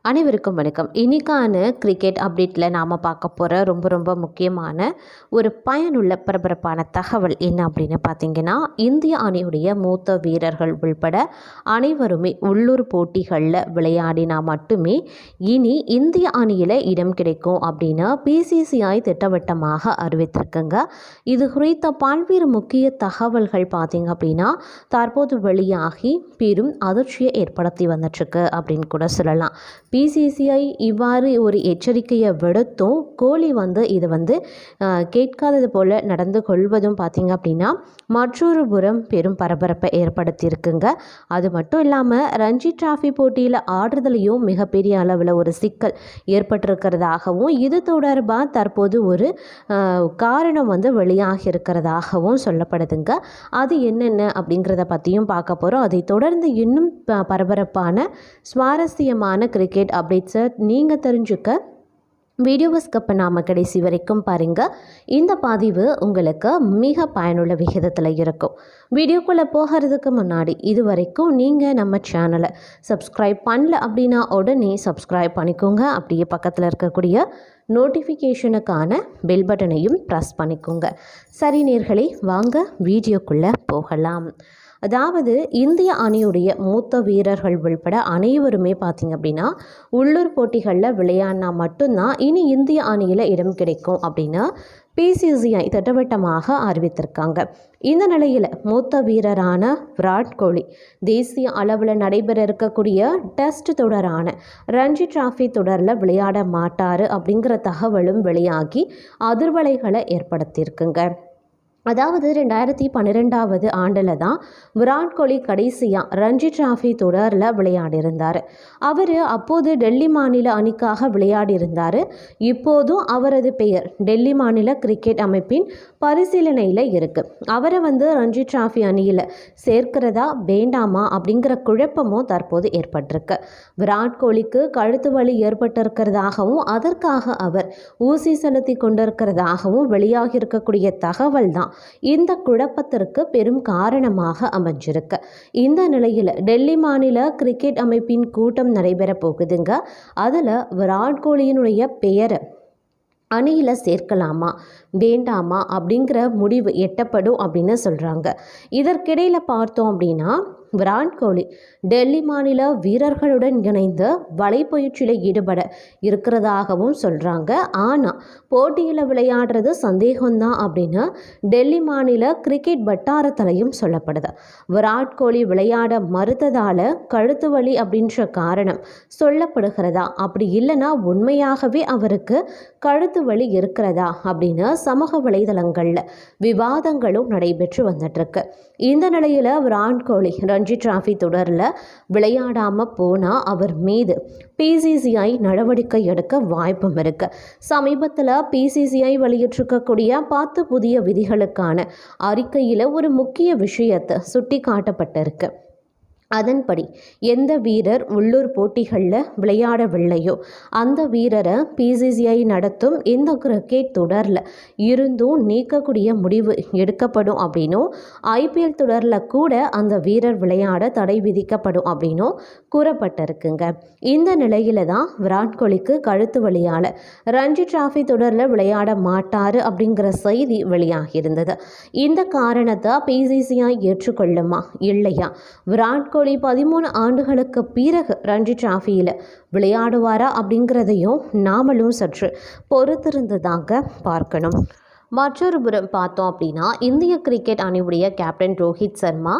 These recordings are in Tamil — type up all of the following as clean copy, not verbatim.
அனைவருக்கும் வணக்கம். இன்னைக்கான கிரிக்கெட் அப்டேட்டில் நாம் பார்க்க போகிற ரொம்ப முக்கியமான ஒரு பயனுள்ள பரபரப்பான தகவல் என்ன அப்படின்னு பார்த்தீங்கன்னா, இந்திய அணியுடைய மூத்த வீரர்கள் உள்பட அனைவருமே உள்ளூர் போட்டிகளில் விளையாடினா மட்டுமே இனி இந்திய அணியில் இடம் கிடைக்கும் அப்படின்னு பிசிசிஐ திட்டவட்டமாக அறிவித்திருக்குங்க. இது குறித்த பல்வேறு முக்கிய தகவல்கள் பார்த்தீங்க அப்படின்னா தற்போது வெளியாகி பெரும் அதிர்ச்சியை ஏற்படுத்தி வந்துட்டுருக்கு அப்படின்னு கூட சொல்லலாம். பிசிசிஐ இவ்வாறு ஒரு எச்சரிக்கையை விடுத்தும் கோலி இதை கேட்காதது போல் நடந்து கொள்வதும் பார்த்திங்க அப்படின்னா மற்றொரு புறம் பெரும் பரபரப்பை ஏற்படுத்தியிருக்குங்க. அது மட்டும் இல்லாமல் ரஞ்சி டிராஃபி போட்டியில் ஆடுறதுலையும் மிகப்பெரிய அளவில் ஒரு சிக்கல் ஏற்பட்டிருக்கிறதாகவும் இது தொடர்பாக தற்போது ஒரு காரணம் வெளியாகி இருக்கிறதாகவும் சொல்லப்படுதுங்க. அது என்னென்ன அப்படிங்கிறத பற்றியும் பார்க்க போகிறோம். அதை தொடர்ந்து இன்னும் பரபரப்பான சுவாரஸ்யமான கிரிக்கெட் அப்டேட்ஸை நீங்கள் தெரிஞ்சுக்க வீடியோவை ஸ்கிப் பண்ணாமல் கடைசி வரைக்கும் பாருங்கள். இந்த பதிவு உங்களுக்கு மிக பயனுள்ள விகிதத்தில் இருக்கும். வீடியோக்குள்ளே போகிறதுக்கு முன்னாடி இது வரைக்கும் நீங்கள் நம்ம சேனலை சப்ஸ்கிரைப் பண்ணல அப்படின்னா உடனே சப்ஸ்கிரைப் பண்ணிக்கோங்க. அப்படியே பக்கத்தில் இருக்கக்கூடிய நோட்டிஃபிகேஷனுக்கான பெல் பட்டனையும் ப்ரெஸ் பண்ணிக்கோங்க. சரி நேயர்களே, வாங்க வீடியோக்குள்ளே போகலாம். அதாவது இந்திய அணியுடைய மூத்த வீரர்கள் உள்பட அனைவருமே பார்த்திங்க அப்படின்னா உள்ளூர் போட்டிகளில் விளையாடினா மட்டும்தான் இனி இந்திய அணியில் இடம் கிடைக்கும் அப்படின்னு பிசிசிஐ திட்டவட்டமாக அறிவித்திருக்காங்க. இந்த நிலையில் மூத்த வீரரான விராட் கோலி தேசிய அளவில் நடைபெற இருக்கக்கூடிய டெஸ்ட் தொடரான ரஞ்சி டிராஃபி தொடரில் விளையாட மாட்டார் அப்படிங்கிற தகவலும் வெளியாகி அதிர்வலைகளை ஏற்படுத்தியிருக்குங்க. அதாவது 2012 ஆண்டில் தான் விராட் கோலி கடைசியாக ரஞ்சி டிராஃபி தொடரில் விளையாடியிருந்தார். அவர் அப்போது டெல்லி மாநில அணிக்காக விளையாடியிருந்தார். இப்போதும் அவரது பெயர் டெல்லி மாநில கிரிக்கெட் அமைப்பின் பரிசீலனையில் இருக்குது. அவரை ரஞ்சி டிராஃபி அணியில் சேர்க்கிறதா வேண்டாமா அப்படிங்கிற குழப்பமும் தற்போது ஏற்பட்டிருக்கு. விராட் கோலிக்கு கழுத்து வலி ஏற்பட்டிருக்கிறதாகவும் அதற்காக அவர் ஊசி செலுத்தி கொண்டிருக்கிறதாகவும் வெளியாகி இருக்கக்கூடிய தகவல் தான் இந்த குழப்பத்திற்கு பெரும் காரணமாக அமைஞ்சிருக்கு. இந்த நிலையில் டெல்லி மாநில கிரிக்கெட் அமைப்பின் கூட்டம் நடைபெற போகுதுங்க. அதில் விராட் கோலியினுடைய பெயரை அணியில் சேர்க்கலாமா வேண்டாமா அப்படிங்கிற முடிவு எட்டப்படும் அப்படின்னு சொல்கிறாங்க. இதற்கிடையில் பார்த்தோம் அப்படின்னா விராட் கோலி டெல்லி மாநில வீரர்களுடன் இணைந்து வலைப்பயிற்சியில் ஈடுபட இருக்கிறதாகவும் சொல்கிறாங்க. ஆனால் போட்டியில் விளையாடுறது சந்தேகம்தான் அப்படின்னு டெல்லி மாநில கிரிக்கெட் வட்டாரத்திலையும் சொல்லப்படுது. விராட் கோலி விளையாட மறுத்ததால் கழுத்து வலி அப்படின்ற காரணம் சொல்லப்படுகிறதா, அப்படி இல்லைன்னா உண்மையாகவே அவருக்கு கழுத்து வலி இருக்கிறதா அப்படின்னு சமூக வலைதளங்களில் விவாதங்களும் நடைபெற்று வந்துட்டுருக்கு. இந்த நிலையில் விராட் கோலி ரஞ்சி டிராஃபி தொடரில் விளையாடாமல் போனால் அவர் மீது பிசிசிஐ நடவடிக்கை எடுக்க வாய்ப்பும் இருக்கு. சமீபத்தில் பிசிசிஐ வெளியிட்டிருக்கக்கூடிய 10 புதிய விதிகளுக்கான அறிக்கையில் ஒரு முக்கிய விஷயத்தை சுட்டி காட்டப்பட்டிருக்கு. அதன்படி எந்த வீரர் உள்ளூர் போட்டிகளில் விளையாடவில்லையோ அந்த வீரரை பிசிசிஐ நடத்தும் இந்த கிரிக்கெட் தொடரில் இருந்தும் நீக்கக்கூடிய முடிவு எடுக்கப்படும் அப்படின்னும் ஐபிஎல் தொடரில் கூட அந்த வீரர் விளையாட தடை விதிக்கப்படும் அப்படின்னும் கூறப்பட்டிருக்குங்க. இந்த நிலையில தான் விராட் கோலிக்கு கழுத்து வலியால் ரஞ்சி டிராஃபி தொடரில் விளையாட மாட்டார் அப்படிங்கிற செய்தி வெளியாகியிருந்தது. இந்த காரணத்தை பிசிசிஐ ஏற்றுக்கொள்ளுமா இல்லையா, விராட் கோலி 13 ஆண்டுகளுக்கு பிறகு ரஞ்சி டிராஃபியில் விளையாடுவாரா அப்படிங்கிறதையும் நாமளும் சற்று பொறுத்திருந்து தாங்க பார்க்கணும். மற்றொரு புறம் பார்த்தோம் அப்படின்னா இந்திய கிரிக்கெட் அணியுடைய கேப்டன் ரோஹித் சர்மா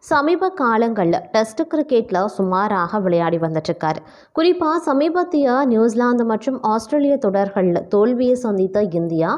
சமீப காலங்களில் டெஸ்ட் கிரிக்கெட்டில் சுமாராக விளையாடி வந்துட்டுருக்காரு. குறிப்பாக சமீபத்திய நியூசிலாந்து மற்றும் ஆஸ்திரேலிய தொடர்களில் தோல்வியை சந்தித்த இந்தியா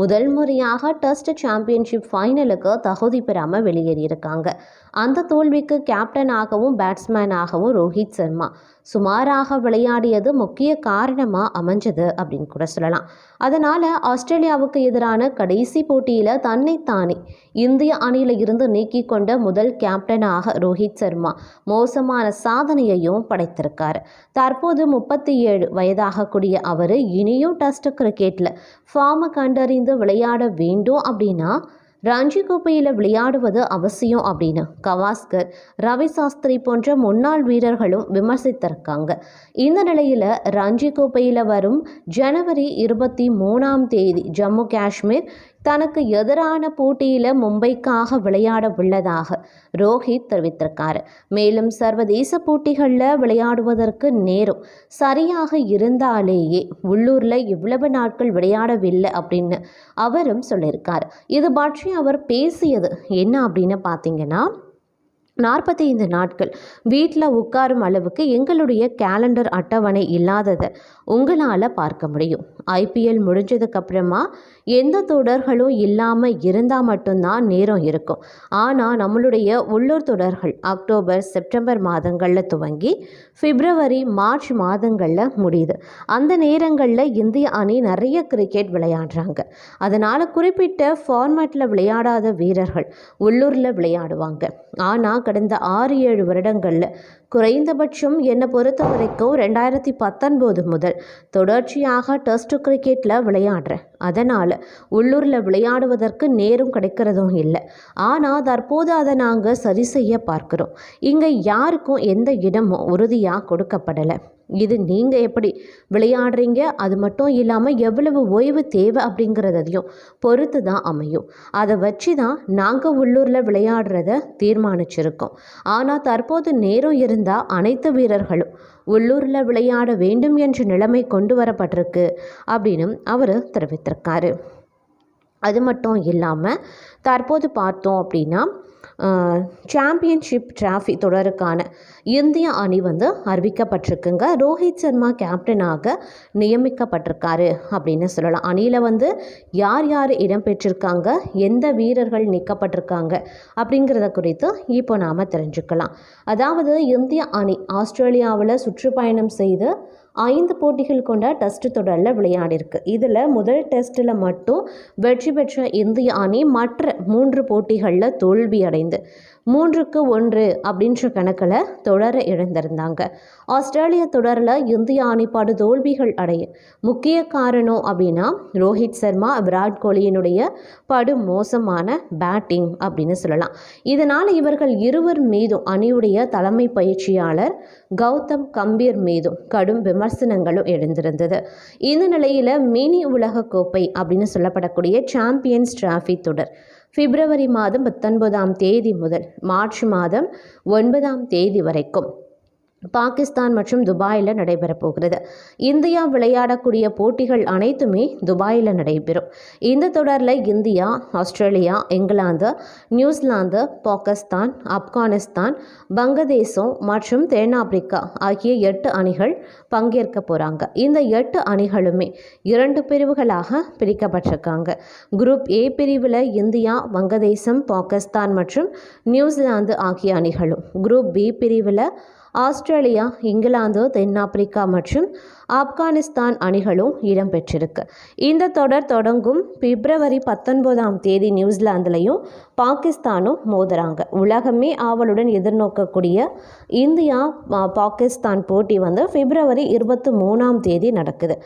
முதல் முறையாக டெஸ்ட் சாம்பியன்ஷிப் ஃபைனலுக்கு தகுதி பெறாமல் வெளியேறியிருக்காங்க. அந்த தோல்விக்கு கேப்டனாகவும் பேட்ஸ்மேனாகவும் ரோஹித் சர்மா சுமாராக விளையாடியது முக்கிய காரணமாக அமைஞ்சது அப்படின்னு கூட சொல்லலாம். அதனால் ஆஸ்திரேலியாவுக்கு எதிரான கடைசி போட்டியில் தன்னைத்தானே இந்திய அணியில் இருந்து நீக்கி கொண்ட முதல் கேப்டனாக ரோஹித் சர்மா மோசமான சாதனையையும் படைத்திருக்கார். தற்போது 37 வயதாகக்கூடிய அவர் இனியும் டெஸ்ட் கிரிக்கெட்டில் ஃபார்மை கண்டறிந்து விளையாட வேண்டும் அப்படின்னா ரஞ்சி கோப்பையில் விளையாடுவது அவசியம் அப்படின்னு கவாஸ்கர், ரவி சாஸ்திரி போன்ற முன்னாள் வீரர்களும் விமர்சித்திருக்காங்க. இந்த நிலையில் ரஞ்சி கோப்பையில் வரும் ஜனவரி 23 ஜம்மு காஷ்மீர் தனக்கு எதிரான போட்டியில் மும்பைக்காக விளையாட உள்ளதாக ரோஹித் தெரிவித்திருக்காரு. மேலும் சர்வதேச போட்டிகளில் விளையாடுவதற்கு நேரம் சரியாக இருந்தாலேயே உள்ளூரில் இவ்வளவு நாட்கள் விளையாடவில்லை அப்படின்னு அவரும் சொல்லியிருக்காரு. இது பற்றி அவர் பேசியது என்ன அப்படின்னு பார்த்தீங்கன்னா, 45 நாட்கள் வீட்டில் உட்காரும் அளவுக்கு எங்களுடைய கேலண்டர் அட்டவணை இல்லாததை உங்களால் பார்க்க முடியும். IPL முடிஞ்சதுக்கப்புறமா எந்த தொடர்களும் இல்லாமல் இருந்தால் மட்டும்தான் நேரம் இருக்கும். ஆனால் நம்மளுடைய உள்ளூர் தொடர்கள் அக்டோபர், செப்டம்பர் மாதங்களில் துவங்கி பிப்ரவரி, மார்ச் மாதங்களில் முடியுது. அந்த நேரங்களில் இந்திய அணி நிறைய கிரிக்கெட் விளையாடுறாங்க. அதனால் குறிப்பிட்ட ஃபார்மேட்டில் விளையாடாத வீரர்கள் உள்ளூரில் விளையாடுவாங்க. ஆனால் கடந்த 6-7 வருடங்களில் குறைந்தபட்சம் என்னை பொறுத்த வரைக்கும் 2019 முதல் தொடர்ச்சியாக டெஸ்ட் கிரிக்கெட்டில் விளையாடுறேன். அதனால் உள்ளூரில் விளையாடுவதற்கு நேரம் கிடைக்கிறதும் இல்லை. ஆனால் தற்போது அதை நாங்கள் சரி செய்ய பார்க்குறோம். இங்கே யாருக்கும் எந்த இடமும் உறுதியாக கொடுக்கப்படலை. இது நீங்கள் எப்படி விளையாடுறீங்க, அது மட்டும் இல்லாமல் எவ்வளவு ஓய்வு தேவை அப்படிங்கிறதையும் பொறுத்து தான் அமையும். அதை வச்சு தான் நாங்கள் உள்ளூரில் விளையாடுறத தீர்மானிச்சிருக்கோம். ஆனால் தற்போது நேரம் இருந்தால் அனைத்து வீரர்களும் உள்ளூரில் விளையாட வேண்டும் என்ற நிலைமை கொண்டு வரப்பட்டிருக்கு அப்படின்னு அவர் தெரிவித்திருக்காரு. அது மட்டும் இல்லாமல் தற்போது பார்த்தோம் அப்படின்னா சாம்பியன்ஷிப் டிராஃபி தொடருக்கான இந்திய அணி அறிவிக்கப்பட்டிருக்குங்க. ரோஹித் சர்மா கேப்டனாக நியமிக்கப்பட்டிருக்காரு அப்படின்னு சொல்லலாம். அணியில் யார் யார் இடம்பெற்றிருக்காங்க, எந்த வீரர்கள் நீக்கப்பட்டிருக்காங்க அப்படிங்கிறத குறித்து இப்போ நாம் தெரிஞ்சுக்கலாம். அதாவது இந்திய அணி ஆஸ்திரேலியாவில் சுற்றுப்பயணம் செய்து 5 போட்டிகள் கொண்ட டெஸ்ட் தொடரில் விளையாடிருக்கு. இதில் முதல் டெஸ்ட்டில் மட்டும் வெற்றி பெற்ற இந்திய அணி மற்ற 3 போட்டிகளில் தோல்வி அடைந்து 3-1 அப்படின்ற கணக்கில் தொடர இழந்திருந்தாங்க. ஆஸ்திரேலிய தொடரில் இந்திய அணி படு தோல்விகள் அடைய முக்கிய காரணம் அப்படின்னா ரோஹித் சர்மா, விராட் கோலியினுடைய படு மோசமான பேட்டிங் அப்படின்னு சொல்லலாம். இதனால் இவர்கள் இருவர் மீதும் அணியுடைய தலைமை பயிற்சியாளர் கௌதம் கம்பீர் மீதும் கடும் விமர்சனங்களும் எழுந்திருந்தது. இந்த நிலையில் மினி உலக கோப்பை அப்படின்னு சொல்லப்படக்கூடிய சாம்பியன்ஸ் டிராஃபி தொடர் பிப்ரவரி மாதம் 19 முதல் மார்ச் மாதம் 9 வரைக்கும் பாகிஸ்தான் மற்றும் துபாயில் நடைபெறப் போகிறது. இந்தியா விளையாடக்கூடிய போட்டிகள் அனைத்துமே துபாயில் நடைபெறும். இந்த தொடரில் India, Australia, England, New Zealand, Pakistan, Afghanistan, வங்கதேசம் மற்றும் தென்னாப்பிரிக்கா ஆகிய 8 அணிகள் பங்கேற்க போகிறாங்க. இந்த 8 அணிகளுமே 2 பிரிவுகளாக பிரிக்கப்பட்டிருக்காங்க. குரூப் A பிரிவில் இந்தியா, வங்கதேசம், பாகிஸ்தான் மற்றும் நியூசிலாந்து ஆகிய அணிகளும், குரூப் B பிரிவில் ஆஸ்திரேலியா, இங்கிலாந்து, தென்னாப்பிரிக்கா மற்றும் ஆப்கானிஸ்தான் அணிகளும் இடம்பெற்றிருக்கு. இந்த தொடர் தொடங்கும் பிப்ரவரி 19 நியூசிலாந்துலையும் பாகிஸ்தானும் மோதுறாங்க. உலகமே ஆவலுடன் எதிர்நோக்கக்கூடிய இந்தியா பாகிஸ்தான் போட்டி பிப்ரவரி 23 நடக்குது.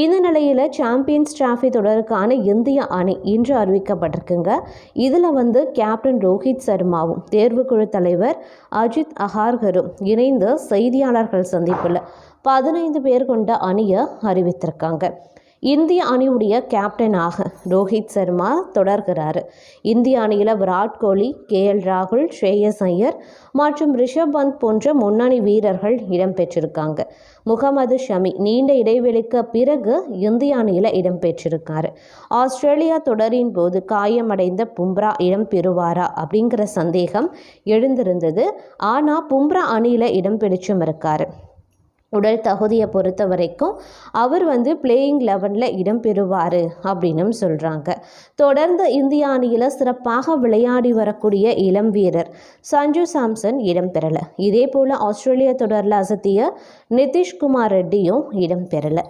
இந்த நிலையில் சாம்பியன்ஸ் டிராஃபி தொடருக்கான இந்திய அணி இன்று அறிவிக்கப்பட்டிருக்குங்க. இதில் கேப்டன் ரோஹித் சர்மாவும் தேர்வுக்குழு தலைவர் அஜித் அகார்கரும் இணைந்து செய்தியாளர்கள் சந்திப்பில் 15 பேர் கொண்ட அணியை அறிவித்திருக்காங்க. இந்திய அணியுடைய கேப்டனாக ரோஹித் சர்மா தொடர்கிறாரு. இந்திய அணியில் விராட் கோலி, KL ராகுல், ஸ்ரேயஸ் ஐயர் மற்றும் ரிஷப் பந்த் போன்ற முன்னணி வீரர்கள் இடம்பெற்றிருக்காங்க. முகமது ஷமி நீண்ட இடைவெளிக்கு பிறகு இந்திய அணியில் இடம்பெற்றிருக்காரு. ஆஸ்திரேலியா தொடரின் போது காயமடைந்த பும்ரா இடம் பெறுவாரா அப்படிங்கிற சந்தேகம் எழுந்திருந்தது. ஆனால் பும்ரா அணியில் இடம் பிடிச்சும் இருக்காரு. உடல் தகுதியை பொறுத்த வரைக்கும் அவர் பிளேயிங் 11 இடம் பெறுவார் அப்படின்னு சொல்கிறாங்க. தொடர்ந்து இந்திய அணியில் சிறப்பாக விளையாடி வரக்கூடிய இளம் வீரர் சஞ்சு சாம்சன் இடம் பெறலை. இதே போல் ஆஸ்திரேலிய தொடரில் அசத்திய நிதிஷ்குமார் ரெட்டியும் இடம் பெறலை.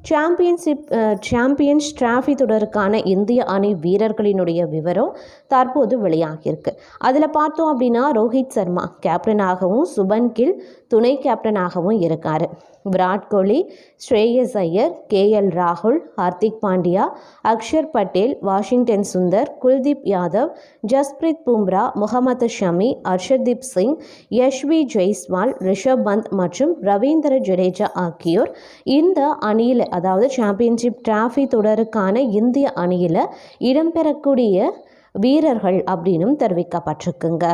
சாம்பியன்ஸ் டிராஃபி தொடருக்கான இந்திய அணி வீரர்களினுடைய விவரம் தற்போது வெளியாகியிருக்கு. அதில் பார்த்தோம் அப்படின்னா ரோஹித் சர்மா கேப்டனாகவும் சுபன் கில் துணை கேப்டனாகவும் இருக்கார். விராட் கோலி, ஸ்ரேயஸ் ஐயர், KL ராகுல், ஹார்திக் பாண்டியா, அக்ஷர் பட்டேல், வாஷிங்டன் சுந்தர், குல்தீப் யாதவ், ஜஸ்பிரீத் பும்ரா, முகமது ஷமி, ஹர்ஷதீப் சிங், யஷ்வி ஜெய்ஸ்வால், ரிஷப் பந்த் மற்றும் ரவீந்திர ஜடேஜா ஆகியோர் இந்த அணியில், அதாவது சாம்பியன்ஷிப் டிராஃபி தொடருக்கான இந்திய அணியில் இடம்பெறக்கூடிய வீரர்கள் அப்படின்னும் தெரிவிக்கப்பட்டிருக்குங்க.